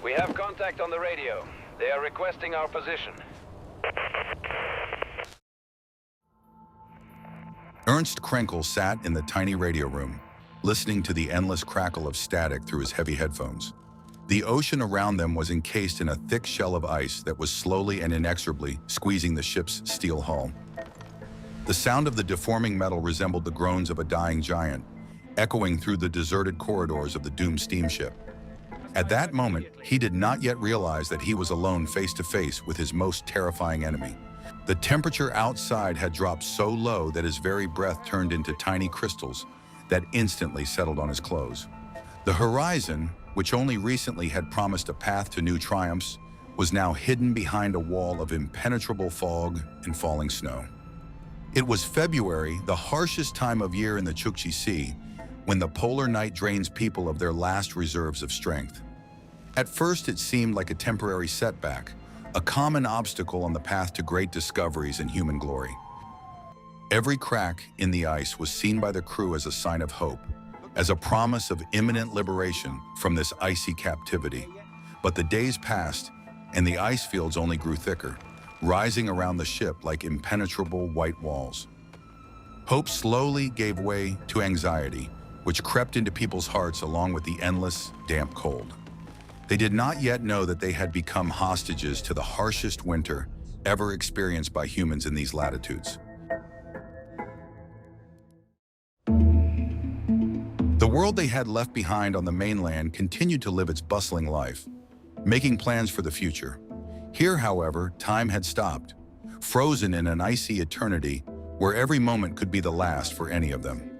We have contact on the radio. They are requesting our position. Ernst Krenkel sat in the tiny radio room, listening to the endless crackle of static through his heavy headphones. The ocean around them was encased in a thick shell of ice that was slowly and inexorably squeezing the ship's steel hull. The sound of the deforming metal resembled the groans of a dying giant, echoing through the deserted corridors of the doomed steamship. At that moment, he did not yet realize that he was alone face to face with his most terrifying enemy. The temperature outside had dropped so low that his very breath turned into tiny crystals that instantly settled on his clothes. The horizon, which only recently had promised a path to new triumphs, was now hidden behind a wall of impenetrable fog and falling snow. It was February, the harshest time of year in the Chukchi Sea, when the polar night drains people of their last reserves of strength. At first, it seemed like a temporary setback, a common obstacle on the path to great discoveries and human glory. Every crack in the ice was seen by the crew as a sign of hope, as a promise of imminent liberation from this icy captivity. But the days passed, and the ice fields only grew thicker, rising around the ship like impenetrable white walls. Hope slowly gave way to anxiety, which crept into people's hearts along with the endless, damp cold. They did not yet know that they had become hostages to the harshest winter ever experienced by humans in these latitudes. The world they had left behind on the mainland continued to live its bustling life, making plans for the future. Here, however, time had stopped, frozen in an icy eternity where every moment could be the last for any of them.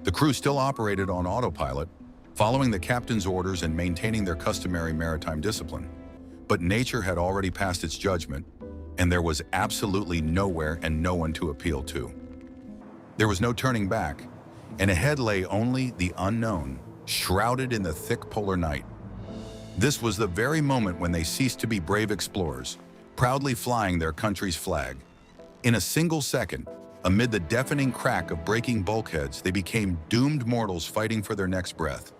The crew still operated on autopilot, following the captain's orders and maintaining their customary maritime discipline. But nature had already passed its judgment, and there was absolutely nowhere and no one to appeal to. There was no turning back, and ahead lay only the unknown, shrouded in the thick polar night. This was the very moment when they ceased to be brave explorers, proudly flying their country's flag. In a single second, amid the deafening crack of breaking bulkheads, they became doomed mortals fighting for their next breath.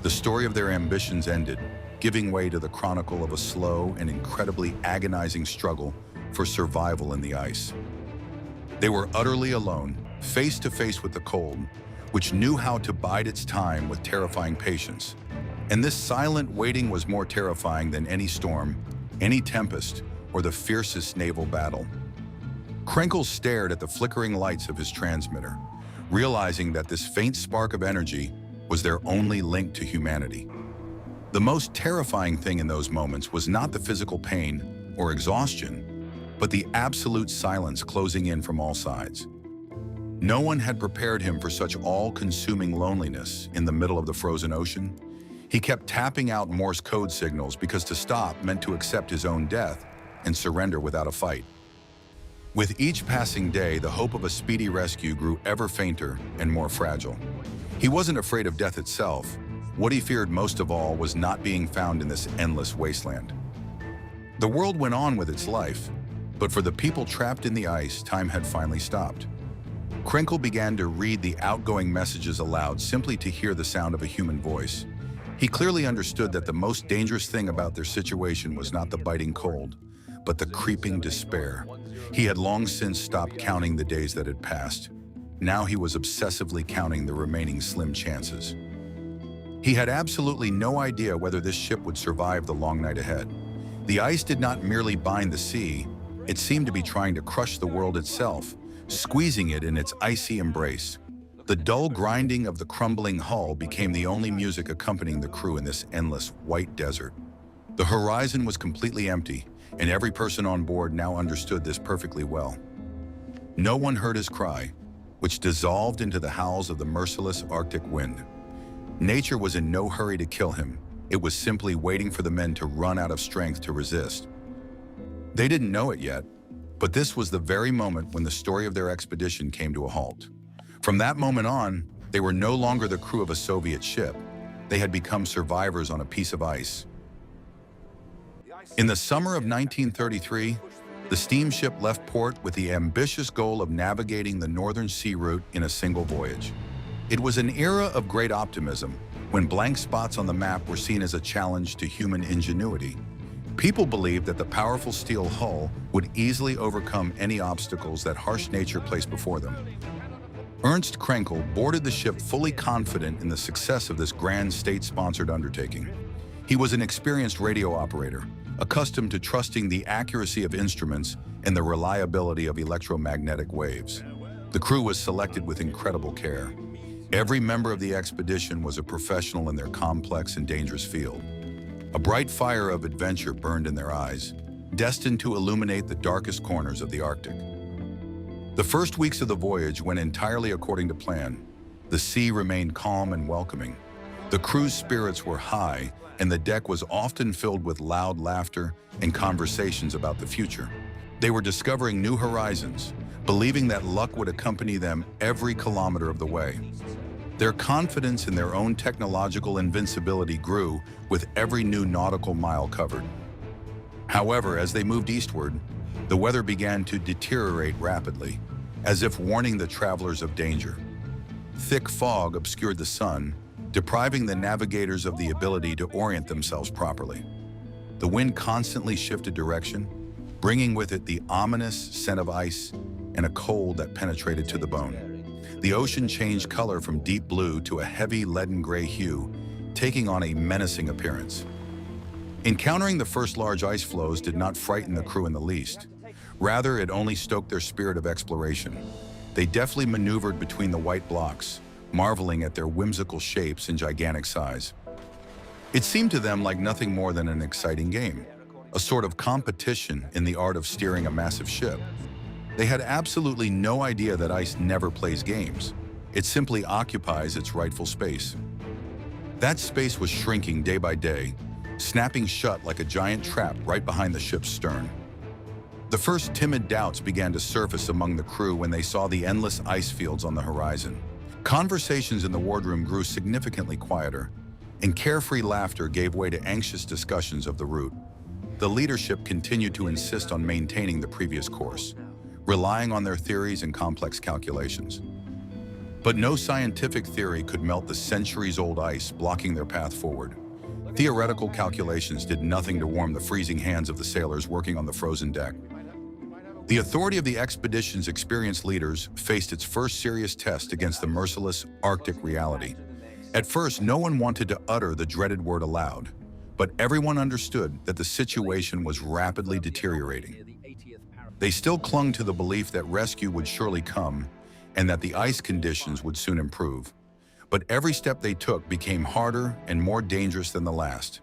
The story of their ambitions ended, giving way to the chronicle of a slow and incredibly agonizing struggle for survival in the ice. They were utterly alone, face to face with the cold, which knew how to bide its time with terrifying patience. And this silent waiting was more terrifying than any storm, any tempest, or the fiercest naval battle. Krenkel stared at the flickering lights of his transmitter, realizing that this faint spark of energy was their only link to humanity. The most terrifying thing in those moments was not the physical pain or exhaustion, but the absolute silence closing in from all sides. No one had prepared him for such all-consuming loneliness in the middle of the frozen ocean. He kept tapping out Morse code signals because to stop meant to accept his own death and surrender without a fight. With each passing day, the hope of a speedy rescue grew ever fainter and more fragile. He wasn't afraid of death itself. What he feared most of all was not being found in this endless wasteland. The world went on with its life, but for the people trapped in the ice, time had finally stopped. Krenkel began to read the outgoing messages aloud simply to hear the sound of a human voice. He clearly understood that the most dangerous thing about their situation was not the biting cold, but the creeping despair. He had long since stopped counting the days that had passed. Now he was obsessively counting the remaining slim chances. He had absolutely no idea whether this ship would survive the long night ahead. The ice did not merely bind the sea, it seemed to be trying to crush the world itself, squeezing it in its icy embrace. The dull grinding of the crumbling hull became the only music accompanying the crew in this endless white desert. The horizon was completely empty, and every person on board now understood this perfectly well. No one heard his cry, which dissolved into the howls of the merciless Arctic wind. Nature was in no hurry to kill him. It was simply waiting for the men to run out of strength to resist. They didn't know it yet, but this was the very moment when the story of their expedition came to a halt. From that moment on, they were no longer the crew of a Soviet ship. They had become survivors on a piece of ice. In the summer of 1933, the steamship left port with the ambitious goal of navigating the northern sea route in a single voyage. It was an era of great optimism, when blank spots on the map were seen as a challenge to human ingenuity. People believed that the powerful steel hull would easily overcome any obstacles that harsh nature placed before them. Ernst Krenkel boarded the ship fully confident in the success of this grand state-sponsored undertaking. He was an experienced radio operator, accustomed to trusting the accuracy of instruments and the reliability of electromagnetic waves. The crew was selected with incredible care. Every member of the expedition was a professional in their complex and dangerous field. A bright fire of adventure burned in their eyes, destined to illuminate the darkest corners of the Arctic. The first weeks of the voyage went entirely according to plan. The sea remained calm and welcoming. The crew's spirits were high, and the deck was often filled with loud laughter and conversations about the future. They were discovering new horizons, believing that luck would accompany them every kilometer of the way. Their confidence in their own technological invincibility grew with every new nautical mile covered. However, as they moved eastward, the weather began to deteriorate rapidly, as if warning the travelers of danger. Thick fog obscured the sun, depriving the navigators of the ability to orient themselves properly. The wind constantly shifted direction, bringing with it the ominous scent of ice and a cold that penetrated to the bone. The ocean changed color from deep blue to a heavy leaden gray hue, taking on a menacing appearance. Encountering the first large ice floes did not frighten the crew in the least. Rather, it only stoked their spirit of exploration. They deftly maneuvered between the white blocks, marveling at their whimsical shapes and gigantic size. It seemed to them like nothing more than an exciting game, a sort of competition in the art of steering a massive ship. They had absolutely no idea that ice never plays games. It simply occupies its rightful space. That space was shrinking day by day, snapping shut like a giant trap right behind the ship's stern. The first timid doubts began to surface among the crew when they saw the endless ice fields on the horizon. Conversations in the wardroom grew significantly quieter, and carefree laughter gave way to anxious discussions of the route. The leadership continued to insist on maintaining the previous course, relying on their theories and complex calculations. But no scientific theory could melt the centuries-old ice blocking their path forward. Theoretical calculations did nothing to warm the freezing hands of the sailors working on the frozen deck. The authority of the expedition's experienced leaders faced its first serious test against the merciless Arctic reality. At first, no one wanted to utter the dreaded word aloud, but everyone understood that the situation was rapidly deteriorating. They still clung to the belief that rescue would surely come and that the ice conditions would soon improve. But every step they took became harder and more dangerous than the last.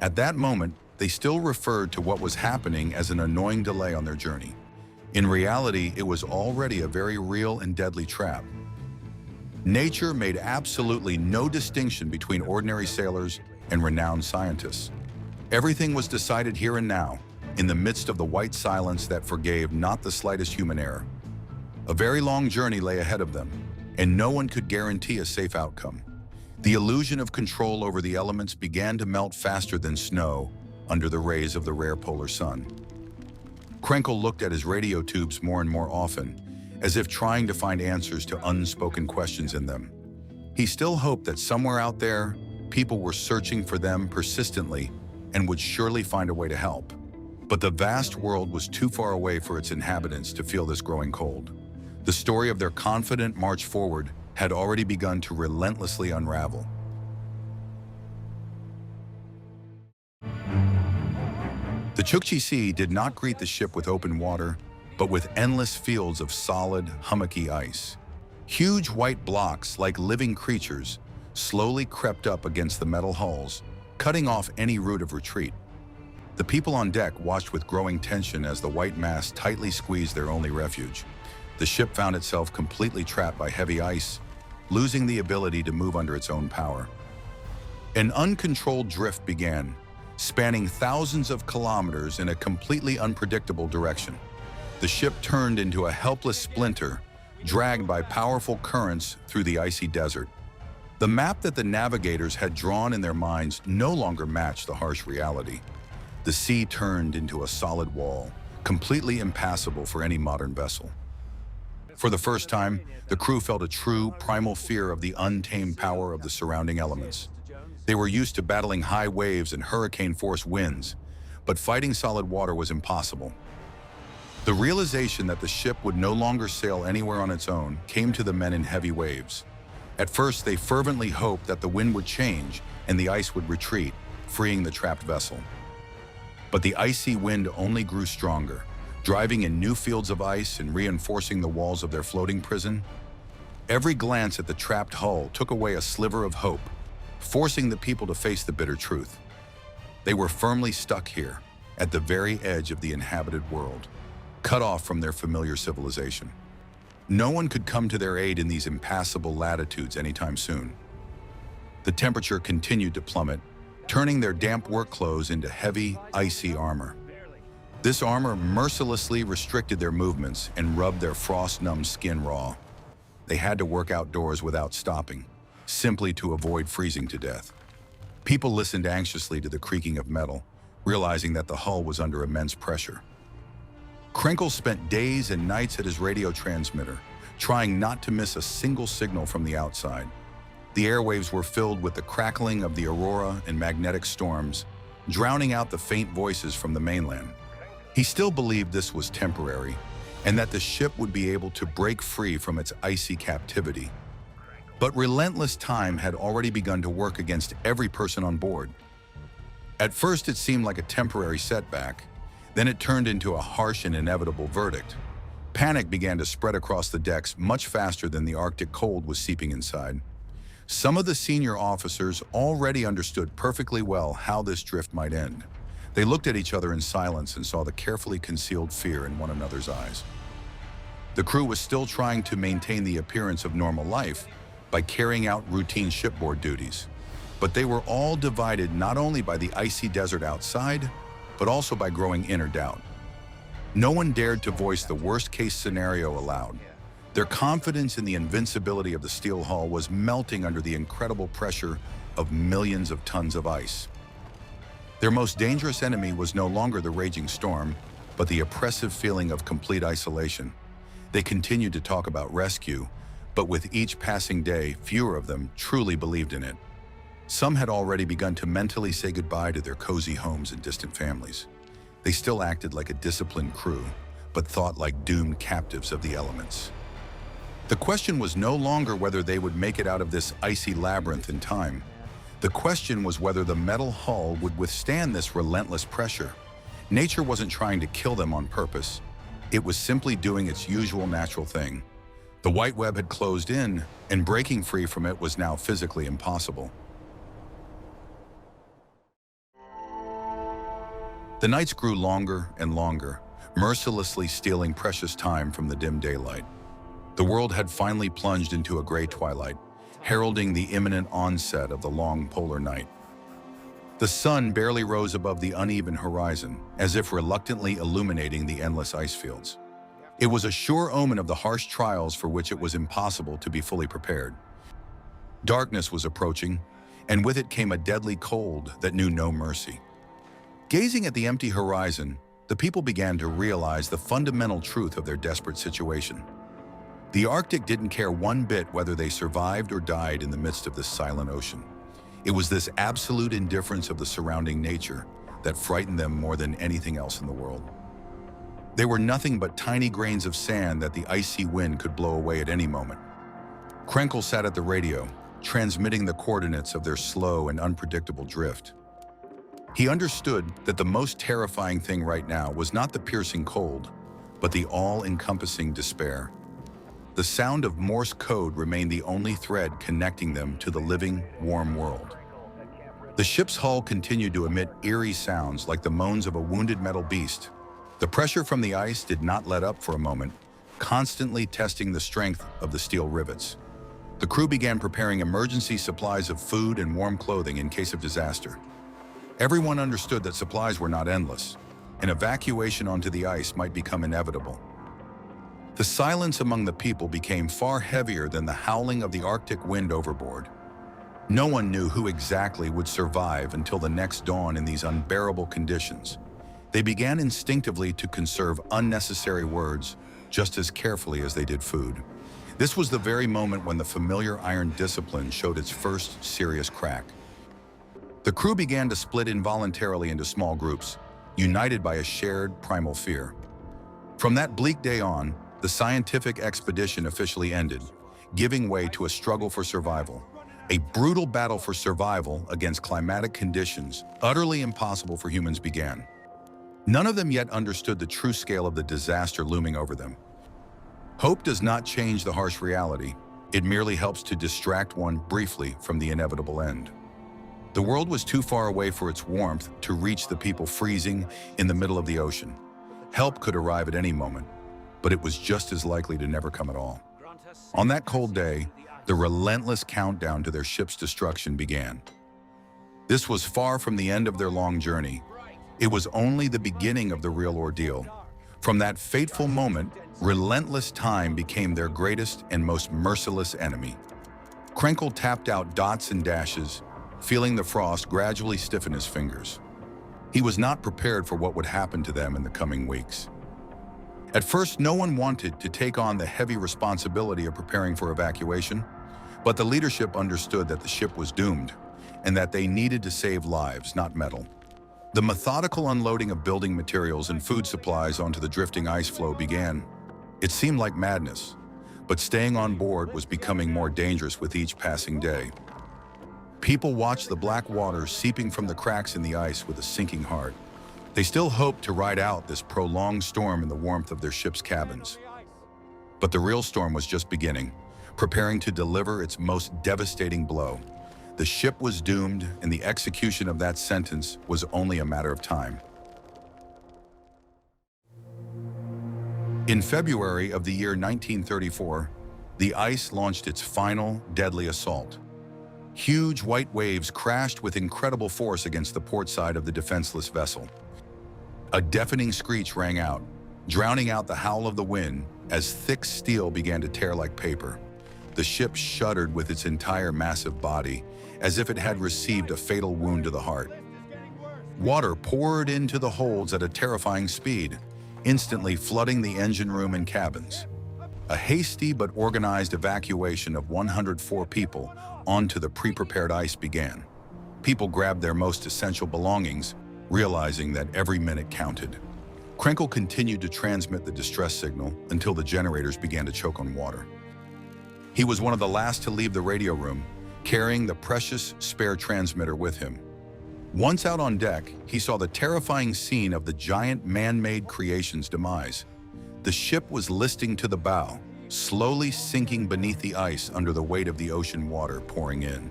At that moment, they still referred to what was happening as an annoying delay on their journey. In reality, it was already a very real and deadly trap. Nature made absolutely no distinction between ordinary sailors and renowned scientists. Everything was decided here and now, in the midst of the white silence that forgave not the slightest human error. A very long journey lay ahead of them, and no one could guarantee a safe outcome. The illusion of control over the elements began to melt faster than snow under the rays of the rare polar sun. Krenkel looked at his radio tubes more and more often, as if trying to find answers to unspoken questions in them. He still hoped that somewhere out there, people were searching for them persistently and would surely find a way to help. But the vast world was too far away for its inhabitants to feel this growing cold. The story of their confident march forward had already begun to relentlessly unravel. The Chukchi Sea did not greet the ship with open water, but with endless fields of solid, hummocky ice. Huge white blocks, like living creatures, slowly crept up against the metal hulls, cutting off any route of retreat. The people on deck watched with growing tension as the white mass tightly squeezed their only refuge. The ship found itself completely trapped by heavy ice, losing the ability to move under its own power. An uncontrolled drift began, spanning thousands of kilometers in a completely unpredictable direction. The ship turned into a helpless splinter, dragged by powerful currents through the icy desert. The map that the navigators had drawn in their minds no longer matched the harsh reality. The sea turned into a solid wall, completely impassable for any modern vessel. For the first time, the crew felt a true, primal fear of the untamed power of the surrounding elements. They were used to battling high waves and hurricane-force winds, but fighting solid water was impossible. The realization that the ship would no longer sail anywhere on its own came to the men in heavy waves. At first, they fervently hoped that the wind would change and the ice would retreat, freeing the trapped vessel. But the icy wind only grew stronger, driving in new fields of ice and reinforcing the walls of their floating prison. Every glance at the trapped hull took away a sliver of hope, forcing the people to face the bitter truth. They were firmly stuck here, at the very edge of the inhabited world, cut off from their familiar civilization. No one could come to their aid in these impassable latitudes anytime soon. The temperature continued to plummet, turning their damp work clothes into heavy, icy armor. This armor mercilessly restricted their movements and rubbed their frost-numbed skin raw. They had to work outdoors without stopping, simply to avoid freezing to death. People listened anxiously to the creaking of metal, realizing that the hull was under immense pressure. Krenkel spent days and nights at his radio transmitter, trying not to miss a single signal from the outside. The airwaves were filled with the crackling of the aurora and magnetic storms, drowning out the faint voices from the mainland. He still believed this was temporary, and that the ship would be able to break free from its icy captivity. But relentless time had already begun to work against every person on board. At first, it seemed like a temporary setback. Then it turned into a harsh and inevitable verdict. Panic began to spread across the decks much faster than the Arctic cold was seeping inside. Some of the senior officers already understood perfectly well how this drift might end. They looked at each other in silence and saw the carefully concealed fear in one another's eyes. The crew was still trying to maintain the appearance of normal life by carrying out routine shipboard duties. But they were all divided not only by the icy desert outside, but also by growing inner doubt. No one dared to voice the worst-case scenario aloud. Their confidence in the invincibility of the steel hull was melting under the incredible pressure of millions of tons of ice. Their most dangerous enemy was no longer the raging storm, but the oppressive feeling of complete isolation. They continued to talk about rescue, but with each passing day, fewer of them truly believed in it. Some had already begun to mentally say goodbye to their cozy homes and distant families. They still acted like a disciplined crew, but thought like doomed captives of the elements. The question was no longer whether they would make it out of this icy labyrinth in time. The question was whether the metal hull would withstand this relentless pressure. Nature wasn't trying to kill them on purpose. It was simply doing its usual natural thing. The white web had closed in, and breaking free from it was now physically impossible. The nights grew longer and longer, mercilessly stealing precious time from the dim daylight. The world had finally plunged into a gray twilight, heralding the imminent onset of the long polar night. The sun barely rose above the uneven horizon, as if reluctantly illuminating the endless ice fields. It was a sure omen of the harsh trials for which it was impossible to be fully prepared. Darkness was approaching, and with it came a deadly cold that knew no mercy. Gazing at the empty horizon, the people began to realize the fundamental truth of their desperate situation. The Arctic didn't care one bit whether they survived or died in the midst of this silent ocean. It was this absolute indifference of the surrounding nature that frightened them more than anything else in the world. They were nothing but tiny grains of sand that the icy wind could blow away at any moment. Krenkel sat at the radio, transmitting the coordinates of their slow and unpredictable drift. He understood that the most terrifying thing right now was not the piercing cold, but the all-encompassing despair. The sound of Morse code remained the only thread connecting them to the living, warm world. The ship's hull continued to emit eerie sounds like the moans of a wounded metal beast. The pressure from the ice did not let up for a moment, constantly testing the strength of the steel rivets. The crew began preparing emergency supplies of food and warm clothing in case of disaster. Everyone understood that supplies were not endless. An evacuation onto the ice might become inevitable. The silence among the people became far heavier than the howling of the Arctic wind overboard. No one knew who exactly would survive until the next dawn in these unbearable conditions. They began instinctively to conserve unnecessary words just as carefully as they did food. This was the very moment when the familiar iron discipline showed its first serious crack. The crew began to split involuntarily into small groups, united by a shared primal fear. From that bleak day on, the scientific expedition officially ended, giving way to a struggle for survival. A brutal battle for survival against climatic conditions utterly impossible for humans began. None of them yet understood the true scale of the disaster looming over them. Hope does not change the harsh reality. It merely helps to distract one briefly from the inevitable end. The world was too far away for its warmth to reach the people freezing in the middle of the ocean. Help could arrive at any moment, but it was just as likely to never come at all. On that cold day, the relentless countdown to their ship's destruction began. This was far from the end of their long journey. It was only the beginning of the real ordeal. From that fateful moment, relentless time became their greatest and most merciless enemy. Krenkel tapped out dots and dashes, feeling the frost gradually stiffen his fingers. He was not prepared for what would happen to them in the coming weeks. At first, no one wanted to take on the heavy responsibility of preparing for evacuation, but the leadership understood that the ship was doomed and that they needed to save lives, not metal. The methodical unloading of building materials and food supplies onto the drifting ice floe began. It seemed like madness, but staying on board was becoming more dangerous with each passing day. People watched the black water seeping from the cracks in the ice with a sinking heart. They still hoped to ride out this prolonged storm in the warmth of their ship's cabins. But the real storm was just beginning, preparing to deliver its most devastating blow. The ship was doomed, and the execution of that sentence was only a matter of time. In February of the year 1934, the ice launched its final, deadly assault. Huge white waves crashed with incredible force against the port side of the defenseless vessel. A deafening screech rang out, drowning out the howl of the wind as thick steel began to tear like paper. The ship shuddered with its entire massive body, as if it had received a fatal wound to the heart. Water poured into the holds at a terrifying speed, instantly flooding the engine room and cabins. A hasty but organized evacuation of 104 people onto the pre-prepared ice began. People grabbed their most essential belongings, realizing that every minute counted. Krenkel continued to transmit the distress signal until the generators began to choke on water. He was one of the last to leave the radio room, carrying the precious spare transmitter with him. Once out on deck, he saw the terrifying scene of the giant man-made creation's demise. The ship was listing to the bow, slowly sinking beneath the ice under the weight of the ocean water pouring in.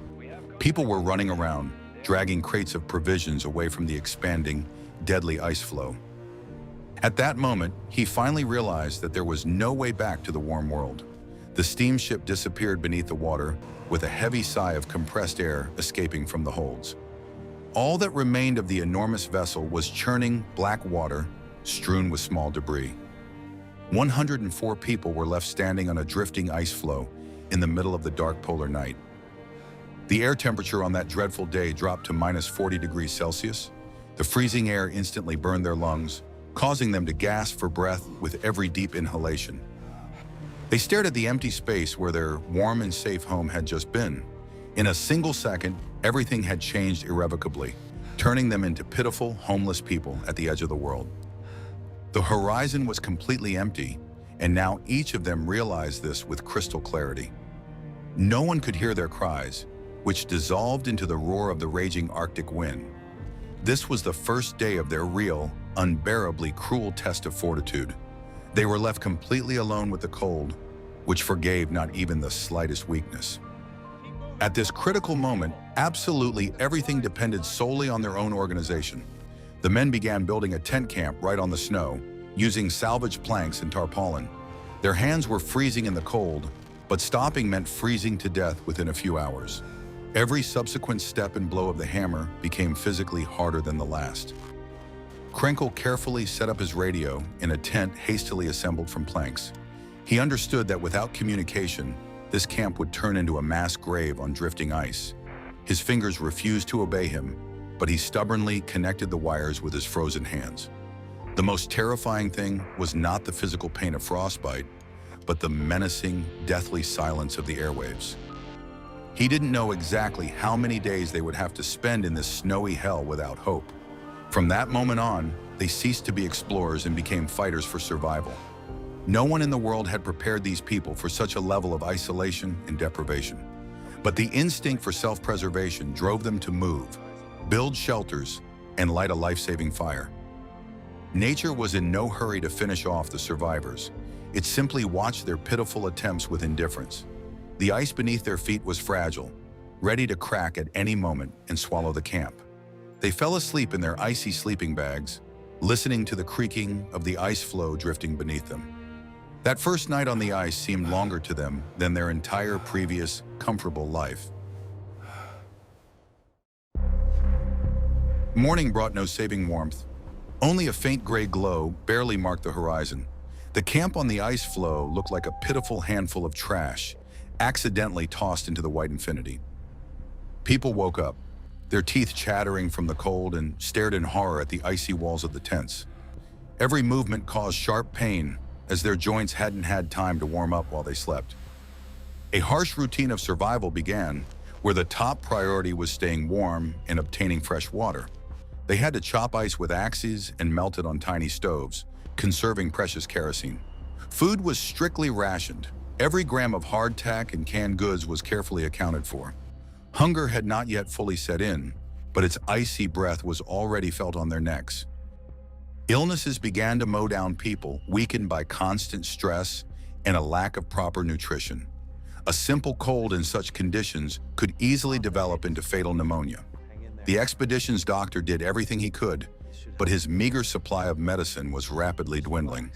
People were running around, dragging crates of provisions away from the expanding, deadly ice floe. At that moment, he finally realized that there was no way back to the warm world. The steamship disappeared beneath the water, with a heavy sigh of compressed air escaping from the holds. All that remained of the enormous vessel was churning black water, strewn with small debris. 104 people were left standing on a drifting ice floe in the middle of the dark polar night. The air temperature on that dreadful day dropped to -40 degrees Celsius. The freezing air instantly burned their lungs, causing them to gasp for breath with every deep inhalation. They stared at the empty space where their warm and safe home had just been. In a single second, everything had changed irrevocably, turning them into pitiful, homeless people at the edge of the world. The horizon was completely empty, and now each of them realized this with crystal clarity. No one could hear their cries, which dissolved into the roar of the raging Arctic wind. This was the first day of their real, unbearably cruel test of fortitude. They were left completely alone with the cold, which forgave not even the slightest weakness. At this critical moment, absolutely everything depended solely on their own organization. The men began building a tent camp right on the snow, using salvaged planks and tarpaulin. Their hands were freezing in the cold, but stopping meant freezing to death within a few hours. Every subsequent step and blow of the hammer became physically harder than the last. Krenkel carefully set up his radio in a tent hastily assembled from planks. He understood that without communication, this camp would turn into a mass grave on drifting ice. His fingers refused to obey him, but he stubbornly connected the wires with his frozen hands. The most terrifying thing was not the physical pain of frostbite, but the menacing, deathly silence of the airwaves. He didn't know exactly how many days they would have to spend in this snowy hell without hope. From that moment on, they ceased to be explorers and became fighters for survival. No one in the world had prepared these people for such a level of isolation and deprivation. But the instinct for self-preservation drove them to move, build shelters, and light a life-saving fire. Nature was in no hurry to finish off the survivors. It simply watched their pitiful attempts with indifference. The ice beneath their feet was fragile, ready to crack at any moment and swallow the camp. They fell asleep in their icy sleeping bags, listening to the creaking of the ice floe drifting beneath them. That first night on the ice seemed longer to them than their entire previous, comfortable life. Morning brought no saving warmth. Only a faint gray glow barely marked the horizon. The camp on the ice floe looked like a pitiful handful of trash, accidentally tossed into the white infinity. People woke up, their teeth chattering from the cold, and stared in horror at the icy walls of the tents. Every movement caused sharp pain, as their joints hadn't had time to warm up while they slept. A harsh routine of survival began, where the top priority was staying warm and obtaining fresh water. They had to chop ice with axes and melt it on tiny stoves, conserving precious kerosene. Food was strictly rationed. Every gram of hardtack and canned goods was carefully accounted for. Hunger had not yet fully set in, but its icy breath was already felt on their necks. Illnesses began to mow down people, weakened by constant stress and a lack of proper nutrition. A simple cold in such conditions could easily develop into fatal pneumonia. The expedition's doctor did everything he could, but his meager supply of medicine was rapidly dwindling.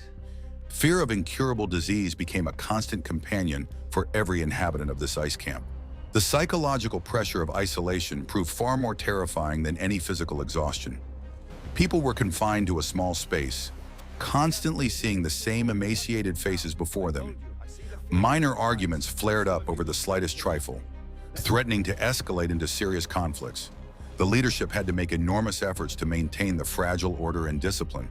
Fear of incurable disease became a constant companion for every inhabitant of this ice camp. The psychological pressure of isolation proved far more terrifying than any physical exhaustion. People were confined to a small space, constantly seeing the same emaciated faces before them. Minor arguments flared up over the slightest trifle, threatening to escalate into serious conflicts. The leadership had to make enormous efforts to maintain the fragile order and discipline.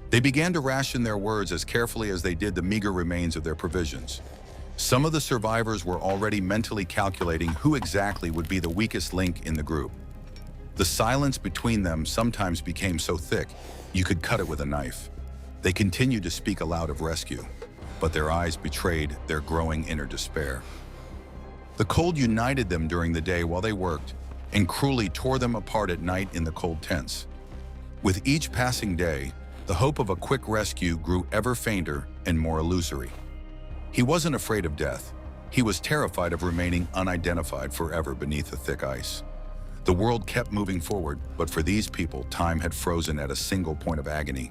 They began to ration their words as carefully as they did the meager remains of their provisions. Some of the survivors were already mentally calculating who exactly would be the weakest link in the group. The silence between them sometimes became so thick, you could cut it with a knife. They continued to speak aloud of rescue, but their eyes betrayed their growing inner despair. The cold united them during the day while they worked, and cruelly tore them apart at night in the cold tents. With each passing day, the hope of a quick rescue grew ever fainter and more illusory. He wasn't afraid of death. He was terrified of remaining unidentified forever beneath the thick ice. The world kept moving forward, but for these people, time had frozen at a single point of agony.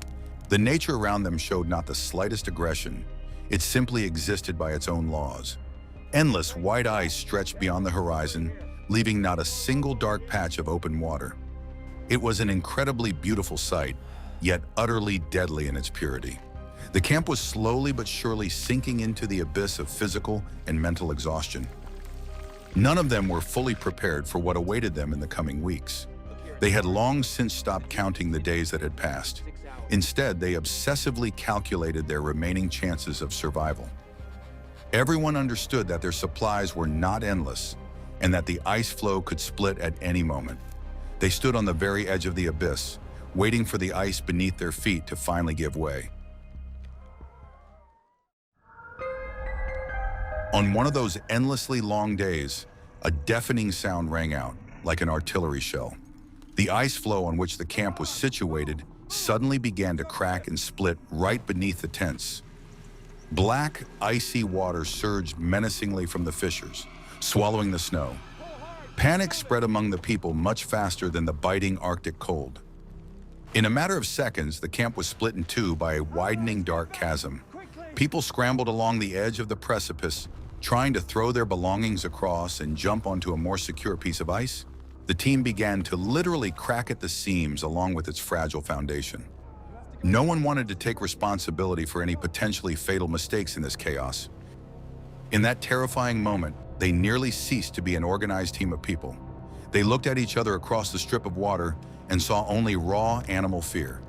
The nature around them showed not the slightest aggression. It simply existed by its own laws. Endless white ice stretched beyond the horizon, leaving not a single dark patch of open water. It was an incredibly beautiful sight, yet utterly deadly in its purity. The camp was slowly but surely sinking into the abyss of physical and mental exhaustion. None of them were fully prepared for what awaited them in the coming weeks. They had long since stopped counting the days that had passed. Instead, they obsessively calculated their remaining chances of survival. Everyone understood that their supplies were not endless, and that the ice floe could split at any moment. They stood on the very edge of the abyss, waiting for the ice beneath their feet to finally give way. On one of those endlessly long days, a deafening sound rang out, like an artillery shell. The ice floe on which the camp was situated suddenly began to crack and split right beneath the tents. Black, icy water surged menacingly from the fissures, swallowing the snow. Panic spread among the people much faster than the biting Arctic cold. In a matter of seconds, the camp was split in two by a widening dark chasm. People scrambled along the edge of the precipice, trying to throw their belongings across and jump onto a more secure piece of ice. The team began to literally crack at the seams along with its fragile foundation. No one wanted to take responsibility for any potentially fatal mistakes in this chaos. In that terrifying moment, they nearly ceased to be an organized team of people. They looked at each other across the strip of water and saw only raw animal fear.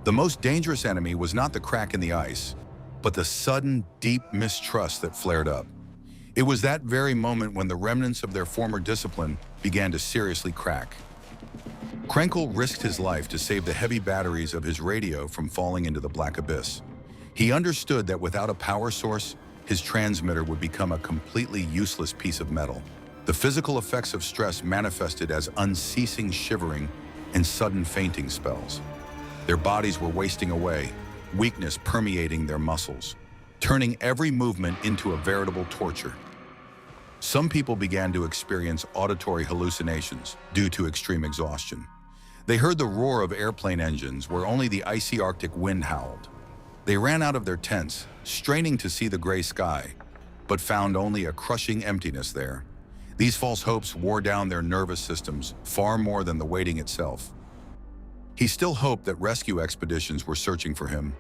The most dangerous enemy was not the crack in the ice, but the sudden, deep mistrust that flared up. It was that very moment when the remnants of their former discipline began to seriously crack. Krenkel risked his life to save the heavy batteries of his radio from falling into the black abyss. He understood that without a power source, his transmitter would become a completely useless piece of metal. The physical effects of stress manifested as unceasing shivering and sudden fainting spells. Their bodies were wasting away, weakness permeating their muscles, turning every movement into a veritable torture. Some people began to experience auditory hallucinations due to extreme exhaustion. They heard the roar of airplane engines where only the icy Arctic wind howled. They ran out of their tents, straining to see the gray sky, but found only a crushing emptiness there. These false hopes wore down their nervous systems far more than the waiting itself. He still hoped that rescue expeditions were searching for him,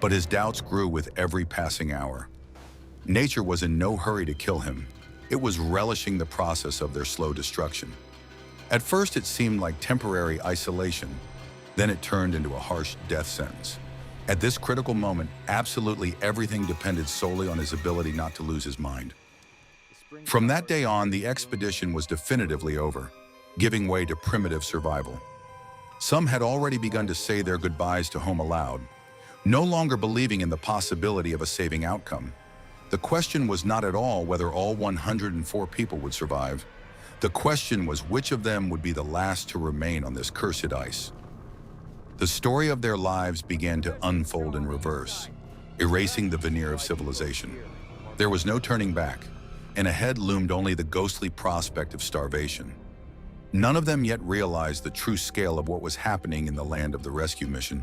but his doubts grew with every passing hour. Nature was in no hurry to kill him. It was relishing the process of their slow destruction. At first, it seemed like temporary isolation. Then it turned into a harsh death sentence. At this critical moment, absolutely everything depended solely on his ability not to lose his mind. From that day on, the expedition was definitively over, giving way to primitive survival. Some had already begun to say their goodbyes to home aloud, no longer believing in the possibility of a saving outcome. The question was not at all whether all 104 people would survive. The question was which of them would be the last to remain on this cursed ice. The story of their lives began to unfold in reverse, erasing the veneer of civilization. There was no turning back, and ahead loomed only the ghostly prospect of starvation. None of them yet realized the true scale of what was happening in the land of the rescue mission.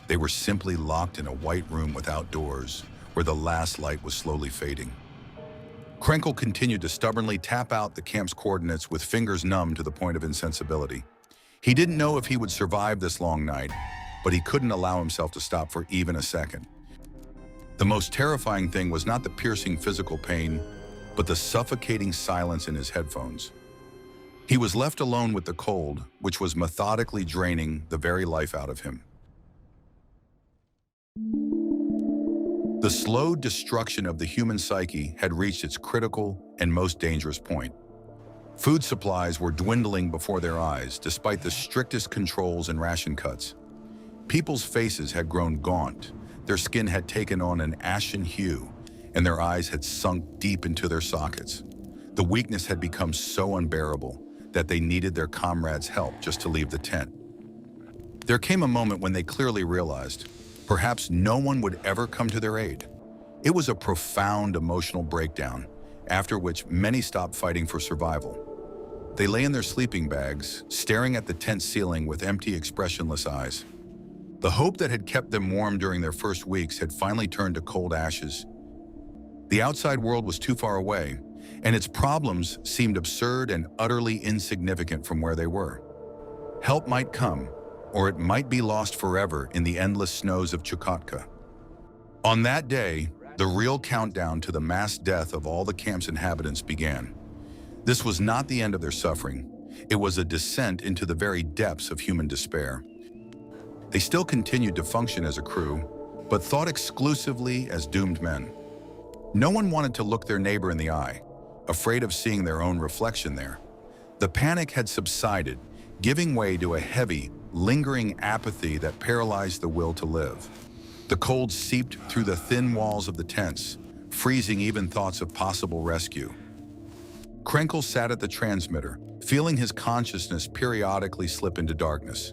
They were simply locked in a white room without doors, where the last light was slowly fading. Krenkel continued to stubbornly tap out the camp's coordinates with fingers numb to the point of insensibility. He didn't know if he would survive this long night, but he couldn't allow himself to stop for even a second. The most terrifying thing was not the piercing physical pain, but the suffocating silence in his headphones. He was left alone with the cold, which was methodically draining the very life out of him. The slow destruction of the human psyche had reached its critical and most dangerous point. Food supplies were dwindling before their eyes, despite the strictest controls and ration cuts. People's faces had grown gaunt, their skin had taken on an ashen hue, and their eyes had sunk deep into their sockets. The weakness had become so unbearable that they needed their comrades' help just to leave the tent. There came a moment when they clearly realized perhaps no one would ever come to their aid. It was a profound emotional breakdown, after which many stopped fighting for survival. They lay in their sleeping bags, staring at the tent ceiling with empty, expressionless eyes. The hope that had kept them warm during their first weeks had finally turned to cold ashes. The outside world was too far away, and its problems seemed absurd and utterly insignificant from where they were. Help might come, or it might be lost forever in the endless snows of Chukotka. On that day, the real countdown to the mass death of all the camp's inhabitants began. This was not the end of their suffering. It was a descent into the very depths of human despair. They still continued to function as a crew, but thought exclusively as doomed men. No one wanted to look their neighbor in the eye, afraid of seeing their own reflection there. The panic had subsided, giving way to a heavy, lingering apathy that paralyzed the will to live. The cold seeped through the thin walls of the tents, freezing even thoughts of possible rescue. Krenkel sat at the transmitter, feeling his consciousness periodically slip into darkness.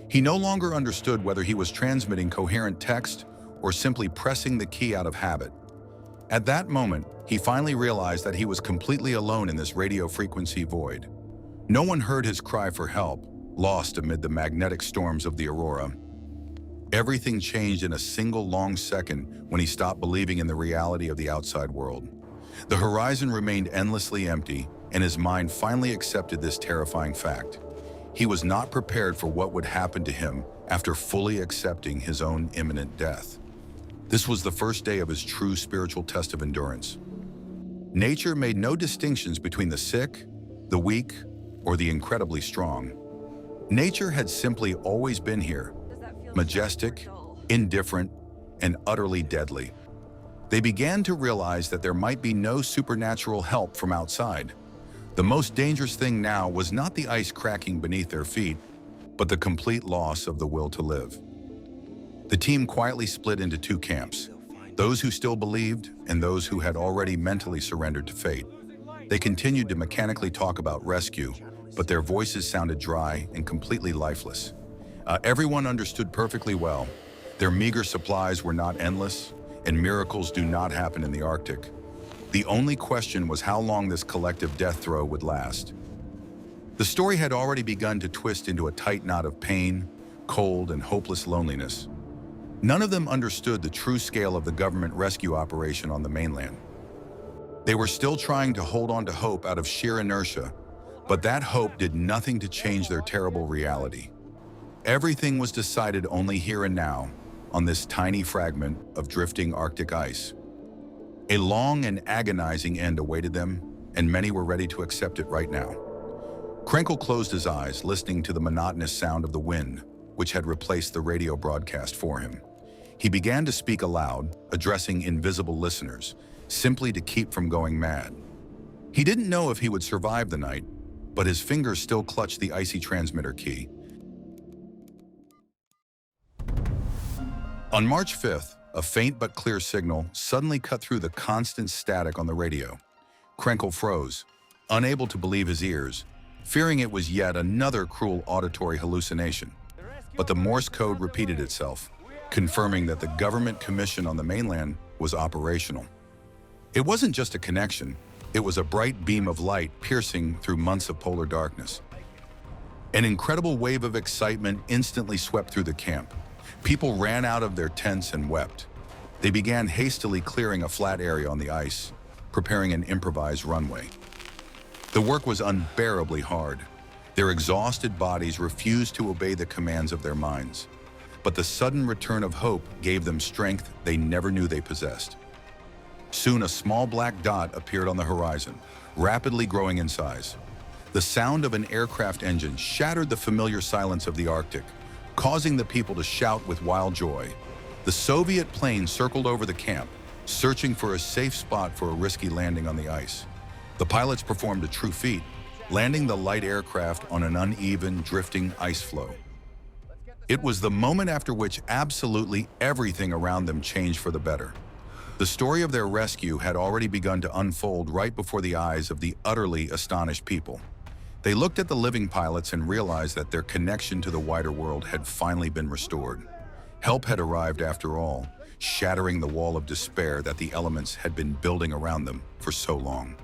He no longer understood whether he was transmitting coherent text or simply pressing the key out of habit. At that moment, he finally realized that he was completely alone in this radio frequency void. No one heard his cry for help, lost amid the magnetic storms of the aurora. Everything changed in a single long second when he stopped believing in the reality of the outside world. The horizon remained endlessly empty, and his mind finally accepted this terrifying fact. He was not prepared for what would happen to him after fully accepting his own imminent death. This was the first day of his true spiritual test of endurance. Nature made no distinctions between the sick, the weak, or the incredibly strong. Nature had simply always been here, majestic, indifferent, and utterly deadly. They began to realize that there might be no supernatural help from outside. The most dangerous thing now was not the ice cracking beneath their feet, but the complete loss of the will to live. The team quietly split into two camps, those who still believed and those who had already mentally surrendered to fate. They continued to mechanically talk about rescue, but their voices sounded dry and completely lifeless. Everyone understood perfectly well. Their meager supplies were not endless, and miracles do not happen in the Arctic. The only question was how long this collective death throw would last. The story had already begun to twist into a tight knot of pain, cold, and hopeless loneliness. None of them understood the true scale of the government rescue operation on the mainland. They were still trying to hold on to hope out of sheer inertia, but that hope did nothing to change their terrible reality. Everything was decided only here and now, on this tiny fragment of drifting Arctic ice. A long and agonizing end awaited them, and many were ready to accept it right now. Krenkel closed his eyes, listening to the monotonous sound of the wind, which had replaced the radio broadcast for him. He began to speak aloud, addressing invisible listeners, simply to keep from going mad. He didn't know if he would survive the night, but his fingers still clutched the icy transmitter key. On March 5th, a faint but clear signal suddenly cut through the constant static on the radio. Krenkel froze, unable to believe his ears, fearing it was yet another cruel auditory hallucination. But the Morse code repeated itself, confirming that the government commission on the mainland was operational. It wasn't just a connection, it was a bright beam of light piercing through months of polar darkness. An incredible wave of excitement instantly swept through the camp. People ran out of their tents and wept. They began hastily clearing a flat area on the ice, preparing an improvised runway. The work was unbearably hard. Their exhausted bodies refused to obey the commands of their minds. But the sudden return of hope gave them strength they never knew they possessed. Soon a small black dot appeared on the horizon, rapidly growing in size. The sound of an aircraft engine shattered the familiar silence of the Arctic, causing the people to shout with wild joy. The Soviet plane circled over the camp, searching for a safe spot for a risky landing on the ice. The pilots performed a true feat, landing the light aircraft on an uneven, drifting ice floe. It was the moment after which absolutely everything around them changed for the better. The story of their rescue had already begun to unfold right before the eyes of the utterly astonished people. They looked at the living pilots and realized that their connection to the wider world had finally been restored. Help had arrived after all, shattering the wall of despair that the elements had been building around them for so long.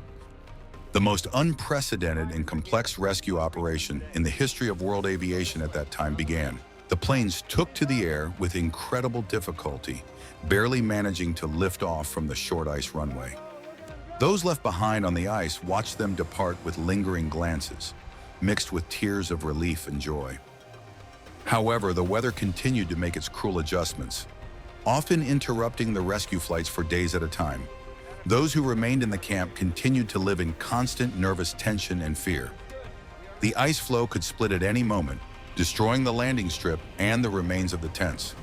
The most unprecedented and complex rescue operation in the history of world aviation at that time began. The planes took to the air with incredible difficulty, barely managing to lift off from the short ice runway. Those left behind on the ice watched them depart with lingering glances, mixed with tears of relief and joy. However, the weather continued to make its cruel adjustments, often interrupting the rescue flights for days at a time. Those who remained in the camp continued to live in constant nervous tension and fear. The ice floe could split at any moment, destroying the landing strip and the remains of the tents.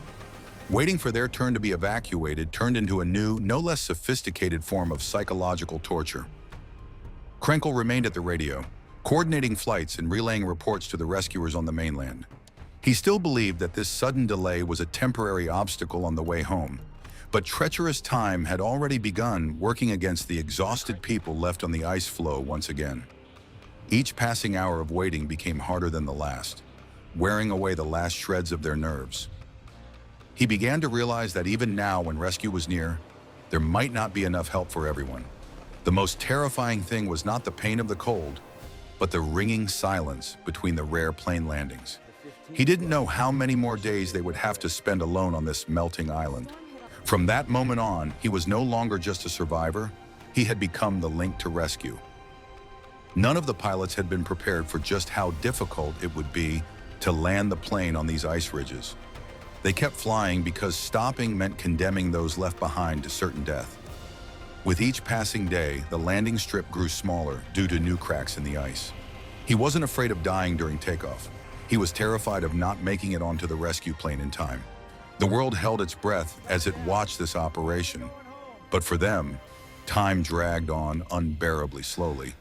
Waiting for their turn to be evacuated turned into a new, no less sophisticated form of psychological torture. Krenkel remained at the radio, coordinating flights and relaying reports to the rescuers on the mainland. He still believed that this sudden delay was a temporary obstacle on the way home, but treacherous time had already begun working against the exhausted people left on the ice floe once again. Each passing hour of waiting became harder than the last, wearing away the last shreds of their nerves. He began to realize that even now, when rescue was near, there might not be enough help for everyone. The most terrifying thing was not the pain of the cold, but the ringing silence between the rare plane landings. He didn't know how many more days they would have to spend alone on this melting island. From that moment on, he was no longer just a survivor, he had become the link to rescue. None of the pilots had been prepared for just how difficult it would be to land the plane on these ice ridges. They kept flying because stopping meant condemning those left behind to certain death. With each passing day, the landing strip grew smaller due to new cracks in the ice. He wasn't afraid of dying during takeoff. He was terrified of not making it onto the rescue plane in time. The world held its breath as it watched this operation. But for them, time dragged on unbearably slowly.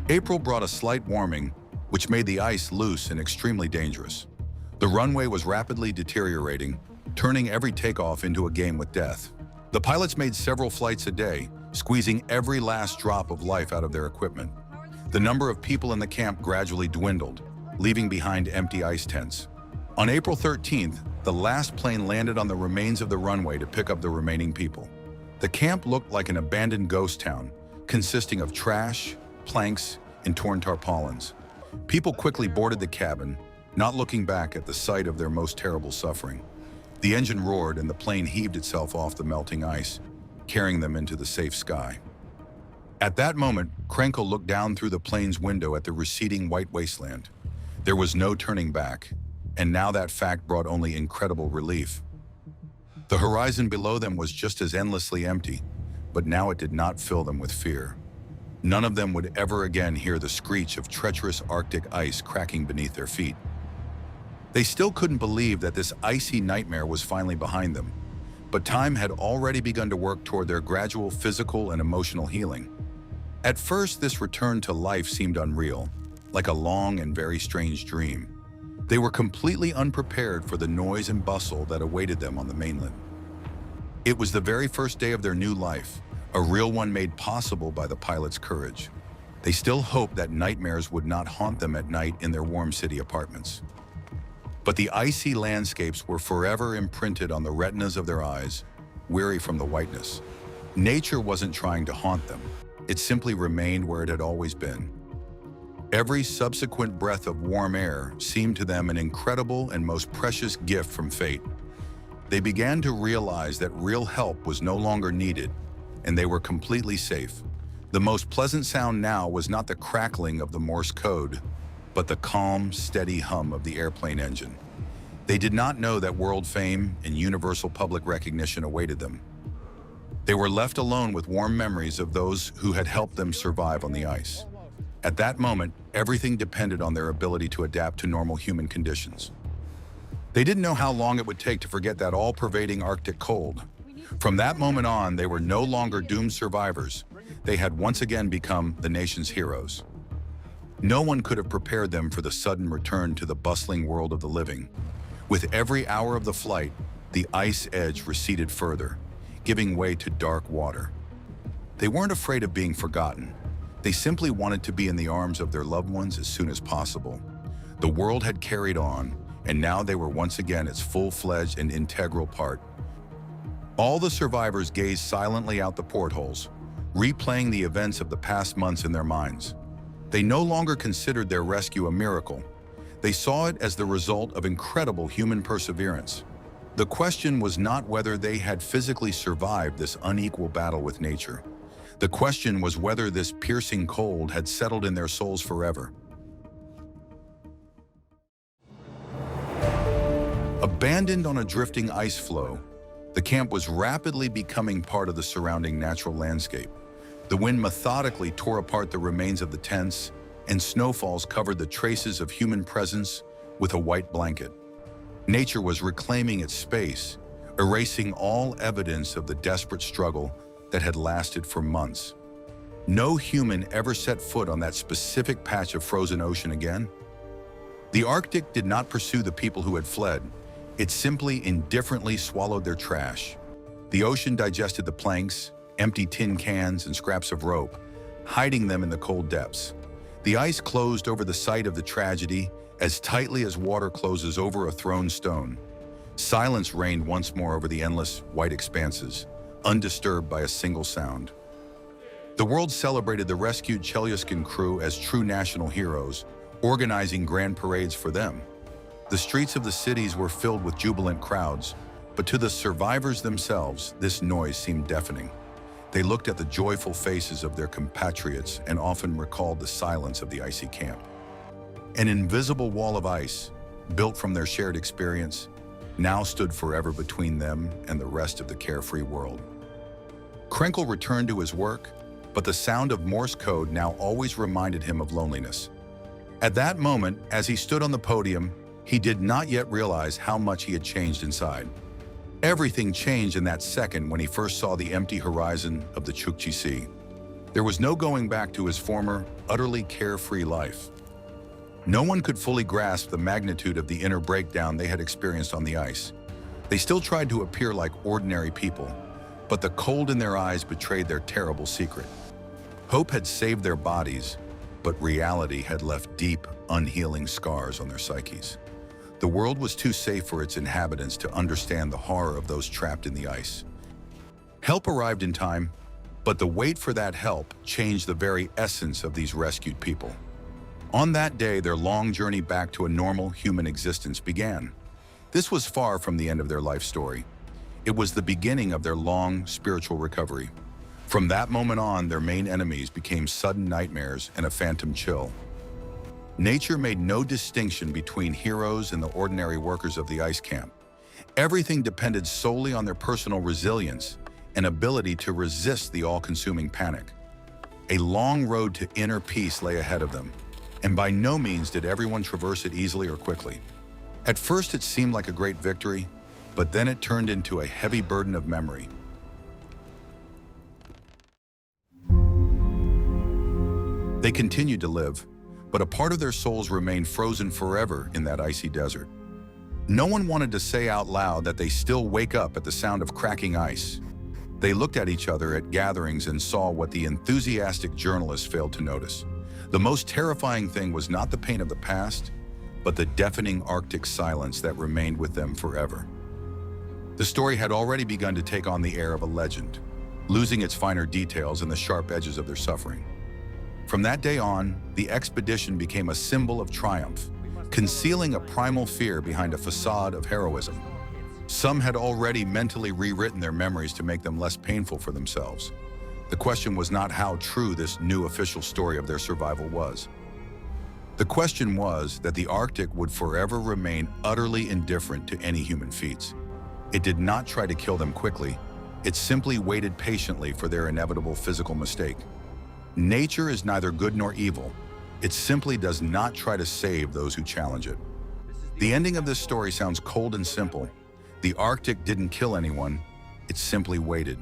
April brought a slight warming, which made the ice loose and extremely dangerous. The runway was rapidly deteriorating, turning every takeoff into a game with death. The pilots made several flights a day, squeezing every last drop of life out of their equipment. The number of people in the camp gradually dwindled, leaving behind empty ice tents. On April 13th, the last plane landed on the remains of the runway to pick up the remaining people. The camp looked like an abandoned ghost town, consisting of trash, planks, and torn tarpaulins. People quickly boarded the cabin, not looking back at the sight of their most terrible suffering. The engine roared and the plane heaved itself off the melting ice, carrying them into the safe sky. At that moment, Krenkel looked down through the plane's window at the receding white wasteland. There was no turning back, and now that fact brought only incredible relief. The horizon below them was just as endlessly empty, but now it did not fill them with fear. None of them would ever again hear the screech of treacherous Arctic ice cracking beneath their feet. They still couldn't believe that this icy nightmare was finally behind them, but time had already begun to work toward their gradual physical and emotional healing. At first, this return to life seemed unreal, like a long and very strange dream. They were completely unprepared for the noise and bustle that awaited them on the mainland. It was the very first day of their new life, a real one made possible by the pilots' courage. They still hoped that nightmares would not haunt them at night in their warm city apartments. But the icy landscapes were forever imprinted on the retinas of their eyes, weary from the whiteness. Nature wasn't trying to haunt them. It simply remained where it had always been. Every subsequent breath of warm air seemed to them an incredible and most precious gift from fate. They began to realize that real help was no longer needed, and they were completely safe. The most pleasant sound now was not the crackling of the Morse code, but the calm, steady hum of the airplane engine. They did not know that world fame and universal public recognition awaited them. They were left alone with warm memories of those who had helped them survive on the ice. At that moment, everything depended on their ability to adapt to normal human conditions. They didn't know how long it would take to forget that all-pervading Arctic cold. From that moment on, they were no longer doomed survivors. They had once again become the nation's heroes. No one could have prepared them for the sudden return to the bustling world of the living. With every hour of the flight, the ice edge receded further, giving way to dark water. They weren't afraid of being forgotten. They simply wanted to be in the arms of their loved ones as soon as possible. The world had carried on, and now they were once again its full-fledged and integral part. All the survivors gazed silently out the portholes, replaying the events of the past months in their minds. They no longer considered their rescue a miracle. They saw it as the result of incredible human perseverance. The question was not whether they had physically survived this unequal battle with nature. The question was whether this piercing cold had settled in their souls forever. Abandoned on a drifting ice floe, the camp was rapidly becoming part of the surrounding natural landscape. The wind methodically tore apart the remains of the tents, and snowfalls covered the traces of human presence with a white blanket. Nature was reclaiming its space, erasing all evidence of the desperate struggle that had lasted for months. No human ever set foot on that specific patch of frozen ocean again. The Arctic did not pursue the people who had fled. It simply indifferently swallowed their trash. The ocean digested the planks, empty tin cans, and scraps of rope, hiding them in the cold depths. The ice closed over the site of the tragedy as tightly as water closes over a thrown stone. Silence reigned once more over the endless, white expanses, undisturbed by a single sound. The world celebrated the rescued Chelyuskin crew as true national heroes, organizing grand parades for them. The streets of the cities were filled with jubilant crowds, but to the survivors themselves, this noise seemed deafening. They looked at the joyful faces of their compatriots and often recalled the silence of the icy camp. An invisible wall of ice, built from their shared experience, now stood forever between them and the rest of the carefree world. Krenkel returned to his work, but the sound of Morse code now always reminded him of loneliness. At that moment, as he stood on the podium, he did not yet realize how much he had changed inside. Everything changed in that second when he first saw the empty horizon of the Chukchi Sea. There was no going back to his former, utterly carefree life. No one could fully grasp the magnitude of the inner breakdown they had experienced on the ice. They still tried to appear like ordinary people, but the cold in their eyes betrayed their terrible secret. Hope had saved their bodies, but reality had left deep, unhealing scars on their psyches. The world was too safe for its inhabitants to understand the horror of those trapped in the ice. Help arrived in time, but the wait for that help changed the very essence of these rescued people. On that day, their long journey back to a normal human existence began. This was far from the end of their life story. It was the beginning of their long spiritual recovery. From that moment on, their main enemies became sudden nightmares and a phantom chill. Nature made no distinction between heroes and the ordinary workers of the ice camp. Everything depended solely on their personal resilience and ability to resist the all-consuming panic. A long road to inner peace lay ahead of them, and by no means did everyone traverse it easily or quickly. At first it seemed like a great victory, but then it turned into a heavy burden of memory. They continued to live, but a part of their souls remained frozen forever in that icy desert. No one wanted to say out loud that they still wake up at the sound of cracking ice. They looked at each other at gatherings and saw what the enthusiastic journalists failed to notice. The most terrifying thing was not the pain of the past, but the deafening Arctic silence that remained with them forever. The story had already begun to take on the air of a legend, losing its finer details and the sharp edges of their suffering. From that day on, the expedition became a symbol of triumph, concealing a primal fear behind a facade of heroism. Some had already mentally rewritten their memories to make them less painful for themselves. The question was not how true this new official story of their survival was. The question was that the Arctic would forever remain utterly indifferent to any human feats. It did not try to kill them quickly. It simply waited patiently for their inevitable physical mistake. Nature is neither good nor evil. It simply does not try to save those who challenge it. The ending of this story sounds cold and simple. The Arctic didn't kill anyone, it simply waited.